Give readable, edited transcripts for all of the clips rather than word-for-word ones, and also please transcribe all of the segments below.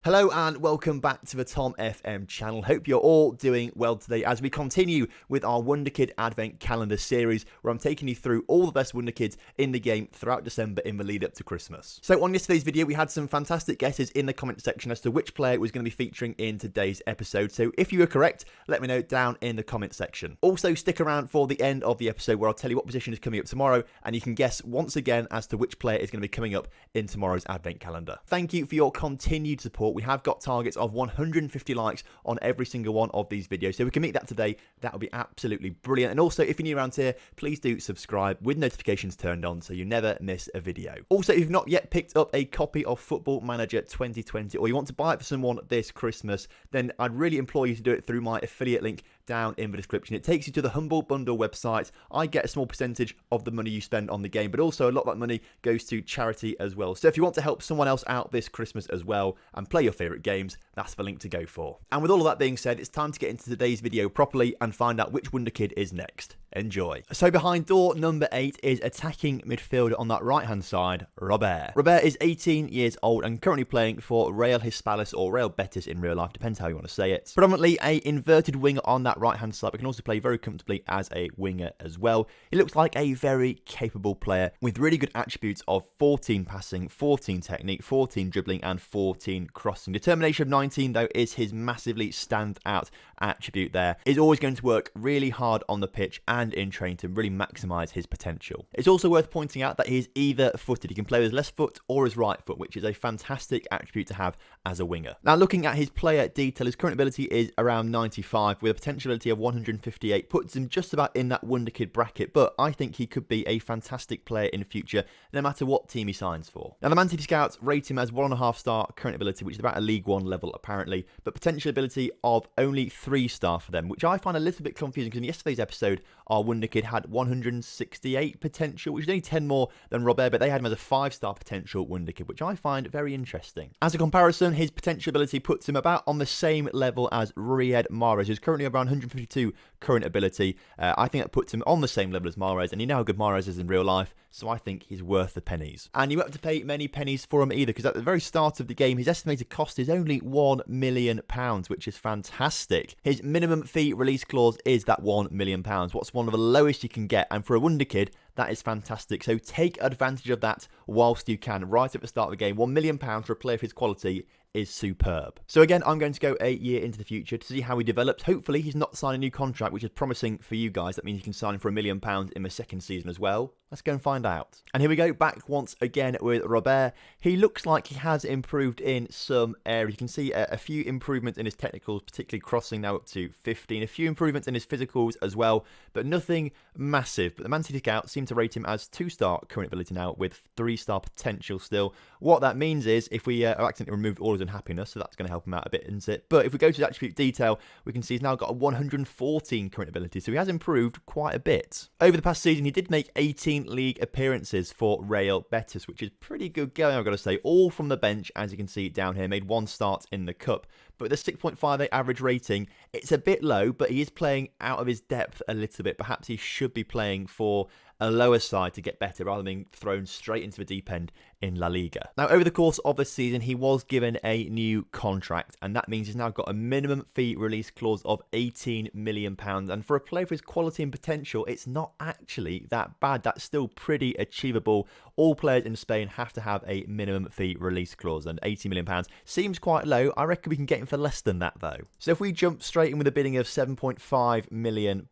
Hello and welcome back to the TomFM channel. Hope you're all doing well today as we continue with our Wonderkid Advent Calendar series where I'm taking you through all the best Wonderkids in the game throughout December in the lead up to Christmas. So on yesterday's video we had some fantastic guesses in the comment section as to which player was going to be featuring in today's episode. So if you were correct, let me know down in the comment section. Also stick around for the end of the episode where I'll tell you what position is coming up tomorrow and you can guess once again as to which player is going to be coming up in tomorrow's Advent Calendar. Thank you for your continued support. We have got targets of 150 likes on every single one of these videos. So if we can meet that today, that would be absolutely brilliant. And also, if you're new around here, please do subscribe with notifications turned on so you never miss a video. Also, if you've not yet picked up a copy of Football Manager 2020 or you want to buy it for someone this Christmas, then I'd really implore you to do it through my affiliate link down in the description. It takes you to the Humble Bundle website. I get a small percentage of the money you spend on the game, but also a lot of that money goes to charity as well. So if you want to help someone else out this Christmas as well and play your favourite games, that's the link to go for. And with all of that being said, it's time to get into today's video properly and find out which Wonderkid is next. Enjoy. So behind door number 8 is attacking midfielder on that right hand side, Robar. Robar is 18 years old and currently playing for Real Hispalis or Real Betis in real life, depends how you want to say it. Predominantly a inverted winger on that right hand side, but can also play very comfortably as a winger as well. He looks like a very capable player with really good attributes of 14 passing, 14 technique, 14 dribbling and 14 crossing. Determination of 19 though is his massively stand out attribute there. He's always going to work really hard on the pitch and in training to really maximise his potential. It's also worth pointing out that he's either footed. He can play with his left foot or his right foot, which is a fantastic attribute to have as a winger. Now looking at his player detail, his current ability is around 95 with a potential ability of 158, puts him just about in that Wonderkid bracket, but I think he could be a fantastic player in the future no matter what team he signs for. Now the Man City scouts rate him as 1.5 star current ability, which is about a League 1 level apparently, but potential ability of only 3 star for them, which I find a little bit confusing because in yesterday's episode our Wonderkid had 168 potential, which is only 10 more than Robar, but they had him as a 5-star potential Wonderkid, which I find very interesting. As a comparison, his potential ability puts him about on the same level as Riyad Mahrez, who's currently around 152 current ability. I think that puts him on the same level as Mahrez, and you know how good Mahrez is in real life, so I think he's worth the pennies. And you won't have to pay many pennies for him either, because at the very start of the game, his estimated cost is only £1 million, which is fantastic. His minimum fee release clause is that £1 million, what's one of the lowest you can get, and for a Wonderkid, that is fantastic. So take advantage of that whilst you can. Right at the start of the game, £1 million for a player of his quality is superb. So again, I'm going to go a year into the future to see how he develops. Hopefully he's not signing a new contract, which is promising for you guys. That means he can sign for £1 million in the second season as well. Let's go and find out. And here we go, back once again with Robar. He looks like he has improved in some areas. You can see a few improvements in his technicals, particularly crossing now up to 15. A few improvements in his physicals as well, but nothing massive. But the Man City scouts seem to rate him as 2-star current ability now with 3-star potential still. What that means is if we accidentally removed all his unhappiness, so that's going to help him out a bit, isn't it? But if we go to his attribute detail, we can see he's now got a 114 current ability, so he has improved quite a bit. Over the past season, he did make 18 league appearances for Real Betis, which is pretty good going, I've got to say. All from the bench, as you can see down here. Made 1 start in the Cup. But with a 6.58 average rating, it's a bit low, but he is playing out of his depth a little bit. Perhaps he should be playing for a lower side to get better rather than being thrown straight into the deep end in La Liga. Now, over the course of the season, he was given a new contract, and that means he's now got a minimum fee release clause of £18 million. And for a player of his quality and potential, it's not actually that bad. That's still pretty achievable. All players in Spain have to have a minimum fee release clause, and £80 million seems quite low. I reckon we can get him for less than that, though. So if we jump straight in with a bidding of £7.5 million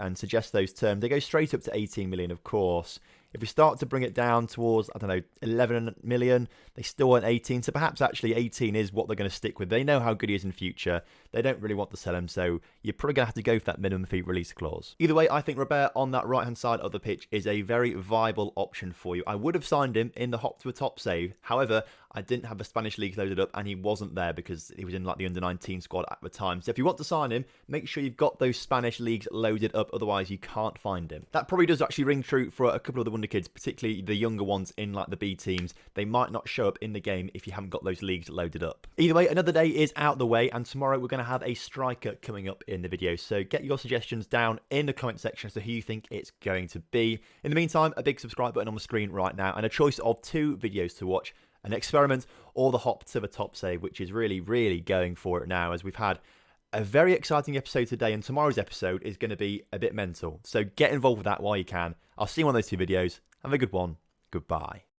and suggest those terms, they go straight up to 18 million, of course. If we start to bring it down towards, I don't know, 11 million, they still want 18. So perhaps actually 18 is what they're going to stick with. They know how good he is in future. They don't really want to sell him, so you're probably going to have to go for that minimum fee release clause. Either way, I think Robar on that right-hand side of the pitch is a very viable option for you. I would have signed him in the hop to a top save. However, I didn't have the Spanish league loaded up, and he wasn't there because he was in like the under-19 squad at the time. So if you want to sign him, make sure you've got those Spanish leagues loaded up, otherwise you can't find him. That probably does actually ring true for a couple of the Wonderkids, particularly the younger ones in like the B teams. They might not show up in the game if you haven't got those leagues loaded up. Either way, another day is out the way, and tomorrow we're going to have a striker coming up in the video. So get your suggestions down in the comment section as to who you think it's going to be. In the meantime, a big subscribe button on the screen right now, and a choice of 2 videos to watch. an experiment, or the hop to the top save, which is really, really going for it now, as we've had a very exciting episode today, and tomorrow's episode is going to be a bit mental. So get involved with that while you can. I'll see you on those two videos. Have a good one. Goodbye.